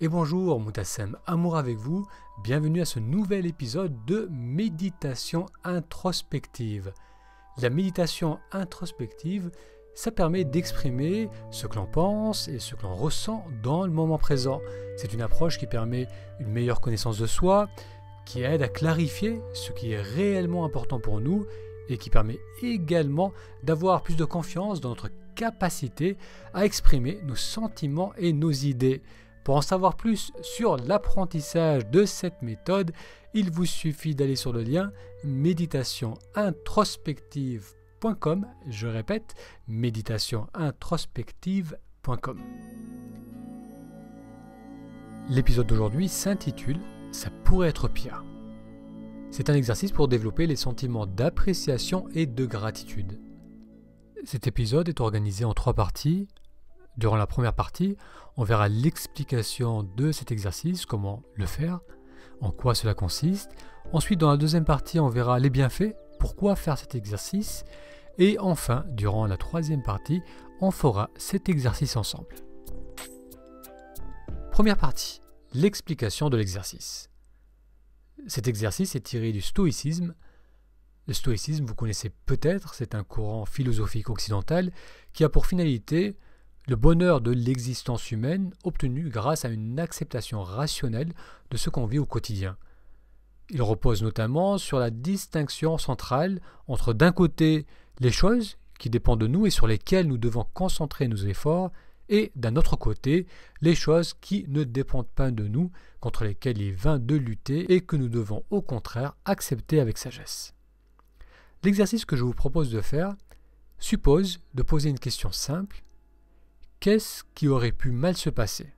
Et bonjour, Moutassem Amour avec vous, bienvenue à ce nouvel épisode de méditation introspective. La méditation introspective, ça permet d'exprimer ce que l'on pense et ce que l'on ressent dans le moment présent. C'est une approche qui permet une meilleure connaissance de soi, qui aide à clarifier ce qui est réellement important pour nous et qui permet également d'avoir plus de confiance dans notre capacité à exprimer nos sentiments et nos idées. Pour en savoir plus sur l'apprentissage de cette méthode, il vous suffit d'aller sur le lien méditationintrospective.com. Je répète, méditationintrospective.com. L'épisode d'aujourd'hui s'intitule « Ça pourrait être pire ». C'est un exercice pour développer les sentiments d'appréciation et de gratitude. Cet épisode est organisé en 3 parties. Durant la première partie, on verra l'explication de cet exercice, comment le faire, en quoi cela consiste. Ensuite, dans la deuxième partie, on verra les bienfaits, pourquoi faire cet exercice. Et enfin, durant la troisième partie, on fera cet exercice ensemble. Première partie, l'explication de l'exercice. Cet exercice est tiré du stoïcisme. Le stoïcisme, vous connaissez peut-être, c'est un courant philosophique occidental qui a pour finalité le bonheur de l'existence humaine obtenu grâce à une acceptation rationnelle de ce qu'on vit au quotidien. Il repose notamment sur la distinction centrale entre d'un côté les choses qui dépendent de nous et sur lesquelles nous devons concentrer nos efforts, et d'un autre côté les choses qui ne dépendent pas de nous, contre lesquelles il est vain de lutter et que nous devons au contraire accepter avec sagesse. L'exercice que je vous propose de faire suppose de poser une question simple. Qu'est-ce qui aurait pu mal se passer?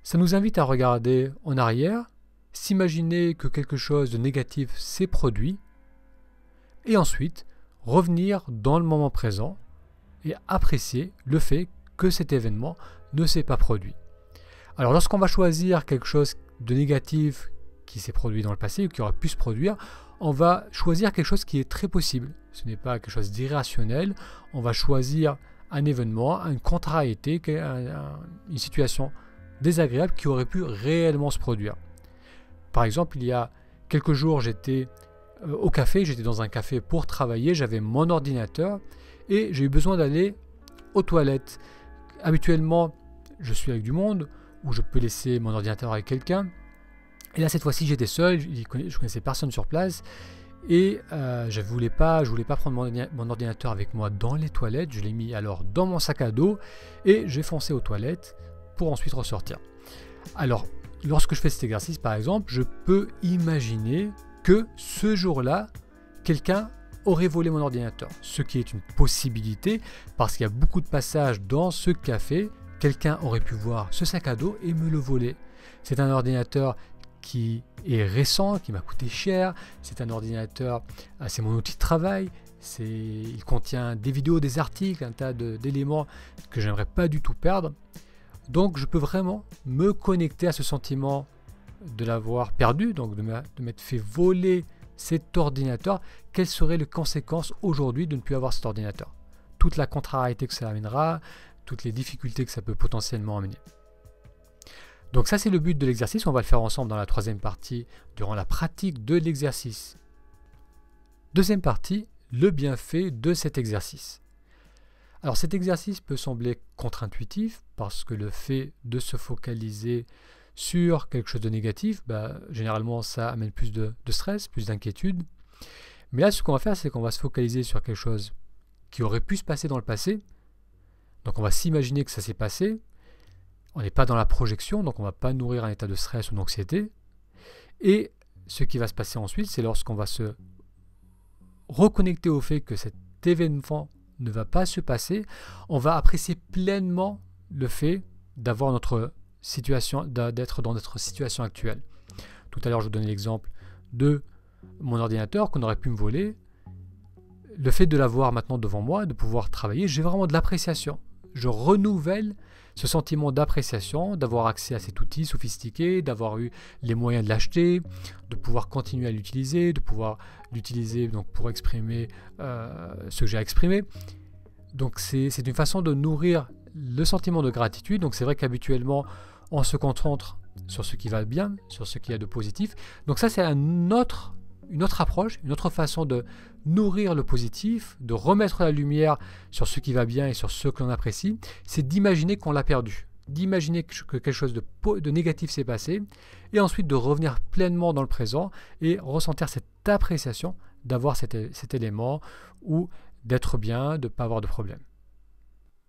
Ça nous invite à regarder en arrière, s'imaginer que quelque chose de négatif s'est produit, et ensuite revenir dans le moment présent et apprécier le fait que cet événement ne s'est pas produit. Alors lorsqu'on va choisir quelque chose de négatif qui s'est produit dans le passé ou qui aurait pu se produire, on va choisir quelque chose qui est très possible. Ce n'est pas quelque chose d'irrationnel, on va choisir un événement, une contrariété, une situation désagréable qui aurait pu réellement se produire. Par exemple, il y a quelques jours, j'étais au café, j'étais dans un café pour travailler, j'avais mon ordinateur et j'ai eu besoin d'aller aux toilettes. Habituellement, je suis avec du monde où je peux laisser mon ordinateur avec quelqu'un. Et là, cette fois-ci, j'étais seul, je connaissais personne sur place. Et je voulais pas prendre mon ordinateur avec moi dans les toilettes. Je l'ai mis alors dans mon sac à dos et j'ai foncé aux toilettes pour ensuite ressortir. Alors, lorsque je fais cet exercice, par exemple, je peux imaginer que ce jour-là, quelqu'un aurait volé mon ordinateur. Ce qui est une possibilité parce qu'il y a beaucoup de passages dans ce café. Quelqu'un aurait pu voir ce sac à dos et me le voler. C'est un ordinateur qui est récent, qui m'a coûté cher, c'est un ordinateur, c'est mon outil de travail, il contient des vidéos, des articles, un tas d'éléments que je n'aimerais pas du tout perdre. Donc je peux vraiment me connecter à ce sentiment de l'avoir perdu, donc de m'être fait voler cet ordinateur. Quelles seraient les conséquences aujourd'hui de ne plus avoir cet ordinateur? Toute la contrariété que ça amènera, toutes les difficultés que ça peut potentiellement amener. Donc ça, c'est le but de l'exercice. On va le faire ensemble dans la troisième partie, durant la pratique de l'exercice. Deuxième partie, le bienfait de cet exercice. Alors cet exercice peut sembler contre-intuitif parce que le fait de se focaliser sur quelque chose de négatif, généralement ça amène plus de stress, plus d'inquiétude. Mais là, ce qu'on va faire, c'est qu'on va se focaliser sur quelque chose qui aurait pu se passer dans le passé. Donc on va s'imaginer que ça s'est passé. On n'est pas dans la projection, donc on ne va pas nourrir un état de stress ou d'anxiété. Et ce qui va se passer ensuite, c'est lorsqu'on va se reconnecter au fait que cet événement ne va pas se passer, on va apprécier pleinement le fait d'avoir notre situation, d'être dans notre situation actuelle. Tout à l'heure, je vous donnais l'exemple de mon ordinateur qu'on aurait pu me voler. Le fait de l'avoir maintenant devant moi, de pouvoir travailler, j'ai vraiment de l'appréciation. Je renouvelle ce sentiment d'appréciation, d'avoir accès à cet outil sophistiqué, d'avoir eu les moyens de l'acheter, de pouvoir continuer à l'utiliser, de pouvoir l'utiliser donc, pour exprimer ce que j'ai à exprimer. Donc c'est une façon de nourrir le sentiment de gratitude. Donc c'est vrai qu'habituellement, on se concentre sur ce qui va bien, sur ce qu'il y a de positif. Donc ça, c'est une autre approche, une autre façon de nourrir le positif, de remettre la lumière sur ce qui va bien et sur ce que l'on apprécie. C'est d'imaginer qu'on l'a perdu, d'imaginer que quelque chose de négatif s'est passé, et ensuite de revenir pleinement dans le présent et ressentir cette appréciation d'avoir cet élément ou d'être bien, de ne pas avoir de problème.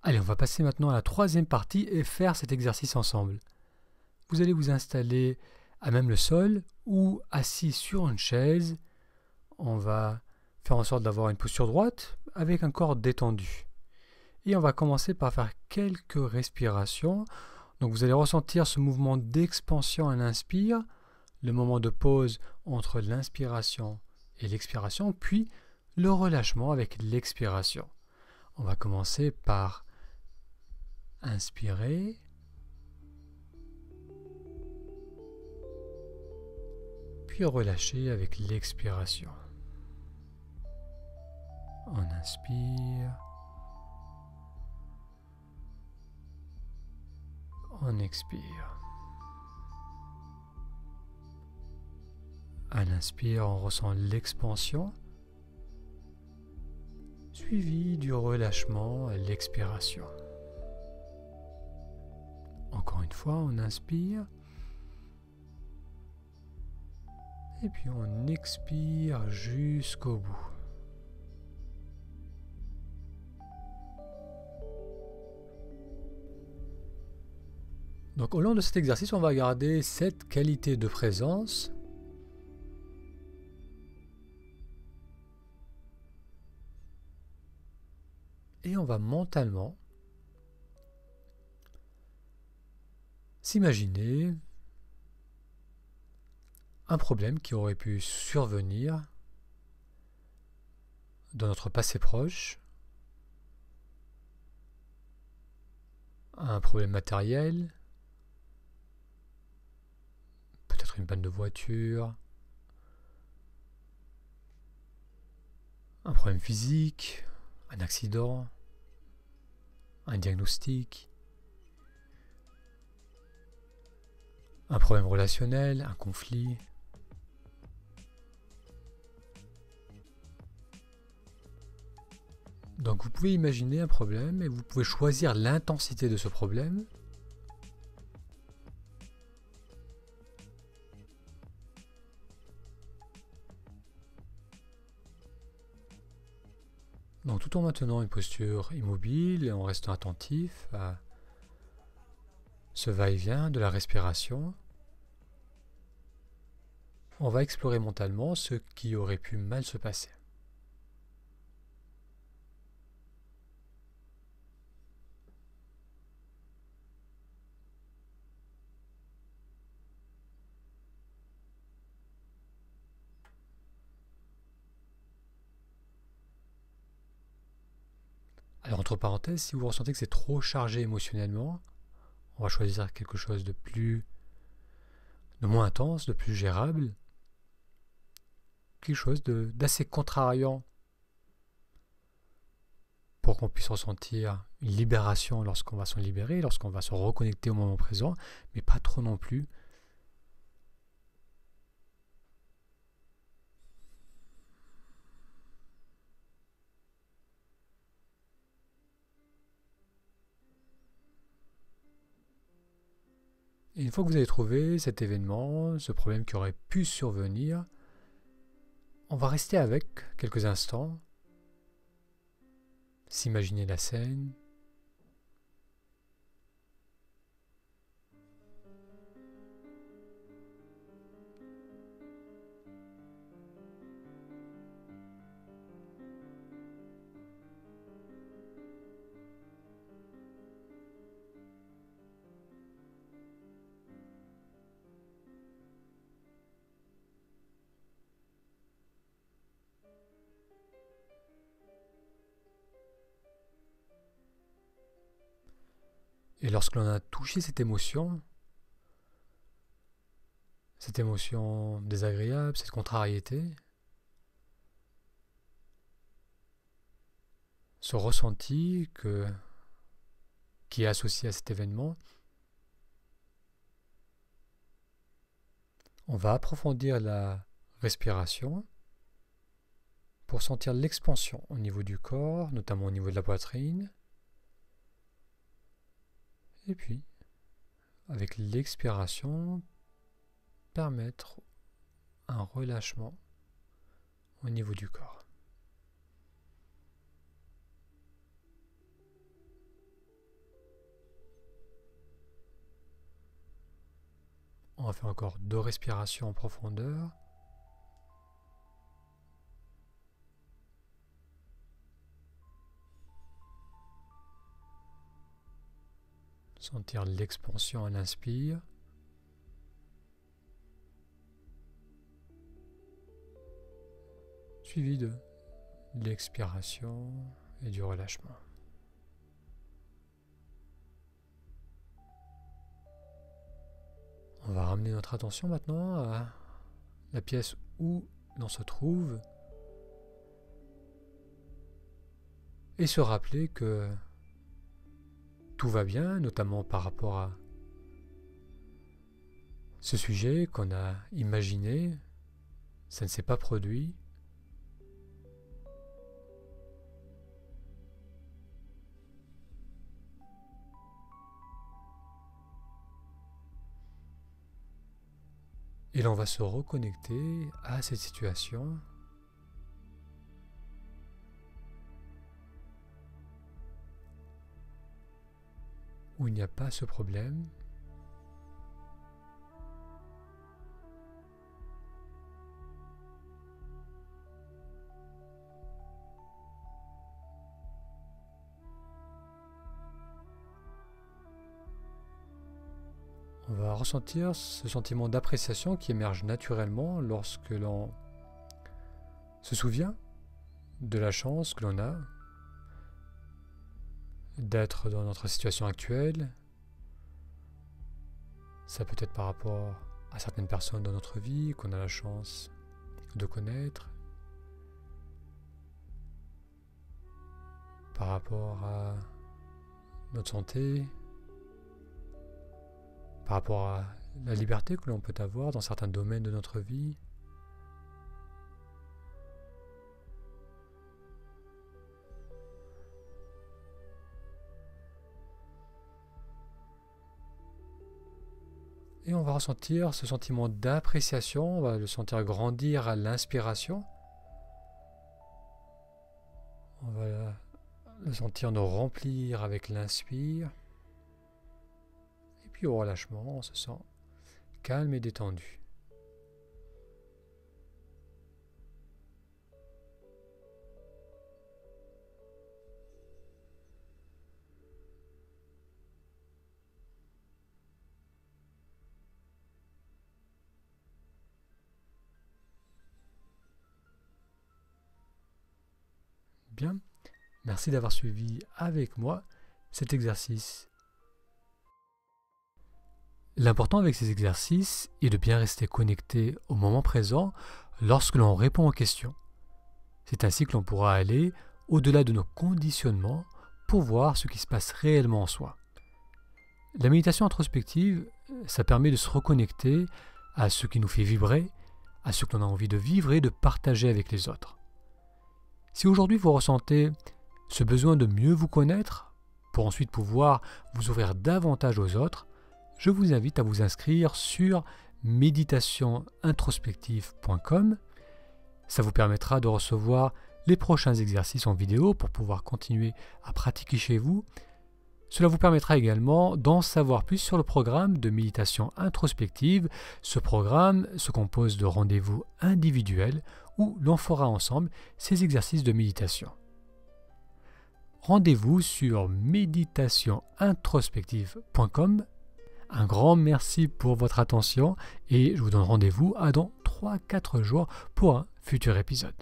Allez, on va passer maintenant à la troisième partie et faire cet exercice ensemble. Vous allez vous installer à même le sol ou assis sur une chaise. On va faire en sorte d'avoir une posture droite avec un corps détendu. Et on va commencer par faire quelques respirations. Donc vous allez ressentir ce mouvement d'expansion à l'inspire, le moment de pause entre l'inspiration et l'expiration, puis le relâchement avec l'expiration. On va commencer par inspirer. Puis relâcher avec l'expiration. On inspire. On expire. À l'inspire, on ressent l'expansion, suivi du relâchement à l'expiration. Encore une fois, on inspire. Et puis on expire jusqu'au bout. Donc au long de cet exercice, on va garder cette qualité de présence. Et on va mentalement s'imaginer un problème qui aurait pu survenir dans notre passé proche, un problème matériel, peut-être une panne de voiture, un problème physique, un accident, un diagnostic, un problème relationnel, un conflit. Donc vous pouvez imaginer un problème et vous pouvez choisir l'intensité de ce problème. Donc tout en maintenant une posture immobile et en restant attentif à ce va-et-vient de la respiration, on va explorer mentalement ce qui aurait pu mal se passer. Alors entre parenthèses, si vous ressentez que c'est trop chargé émotionnellement, on va choisir quelque chose de moins intense, de plus gérable, quelque chose d'assez contrariant pour qu'on puisse ressentir une libération lorsqu'on va s'en libérer, lorsqu'on va se reconnecter au moment présent, mais pas trop non plus. Et une fois que vous avez trouvé cet événement, ce problème qui aurait pu survenir, on va rester avec quelques instants, s'imaginer la scène, et lorsque l'on a touché cette émotion désagréable, cette contrariété, ce ressenti qui est associé à cet événement, On va approfondir la respiration pour sentir l'expansion au niveau du corps, notamment au niveau de la poitrine. Et puis, avec l'expiration, permettre un relâchement au niveau du corps. On va faire encore 2 respirations en profondeur. Sentir l'expansion à l'inspire. Suivi de l'expiration et du relâchement. On va ramener notre attention maintenant à la pièce où l'on se trouve et se rappeler que tout va bien, notamment par rapport à ce sujet qu'on a imaginé, ça ne s'est pas produit. Et l'on va se reconnecter à cette situation où il n'y a pas ce problème. On va ressentir ce sentiment d'appréciation qui émerge naturellement lorsque l'on se souvient de la chance que l'on a d'être dans notre situation actuelle. Ça peut être par rapport à certaines personnes dans notre vie qu'on a la chance de connaître, par rapport à notre santé, par rapport à la liberté que l'on peut avoir dans certains domaines de notre vie. Et on va ressentir ce sentiment d'appréciation, on va le sentir grandir à l'inspiration. On va le sentir nous remplir avec l'inspire. Et puis au relâchement, on se sent calme et détendu. Bien, merci d'avoir suivi avec moi cet exercice. L'important avec ces exercices est de bien rester connecté au moment présent lorsque l'on répond aux questions. C'est ainsi que l'on pourra aller au-delà de nos conditionnements pour voir ce qui se passe réellement en soi. La méditation introspective, ça permet de se reconnecter à ce qui nous fait vibrer, à ce que l'on a envie de vivre et de partager avec les autres. Si aujourd'hui vous ressentez ce besoin de mieux vous connaître, pour ensuite pouvoir vous ouvrir davantage aux autres, je vous invite à vous inscrire sur méditationintrospective.com. Ça vous permettra de recevoir les prochains exercices en vidéo pour pouvoir continuer à pratiquer chez vous. Cela vous permettra également d'en savoir plus sur le programme de méditation introspective. Ce programme se compose de rendez-vous individuels où l'on fera ensemble ces exercices de méditation. Rendez-vous sur méditationintrospective.com. Un grand merci pour votre attention et je vous donne rendez-vous dans 3-4 jours pour un futur épisode.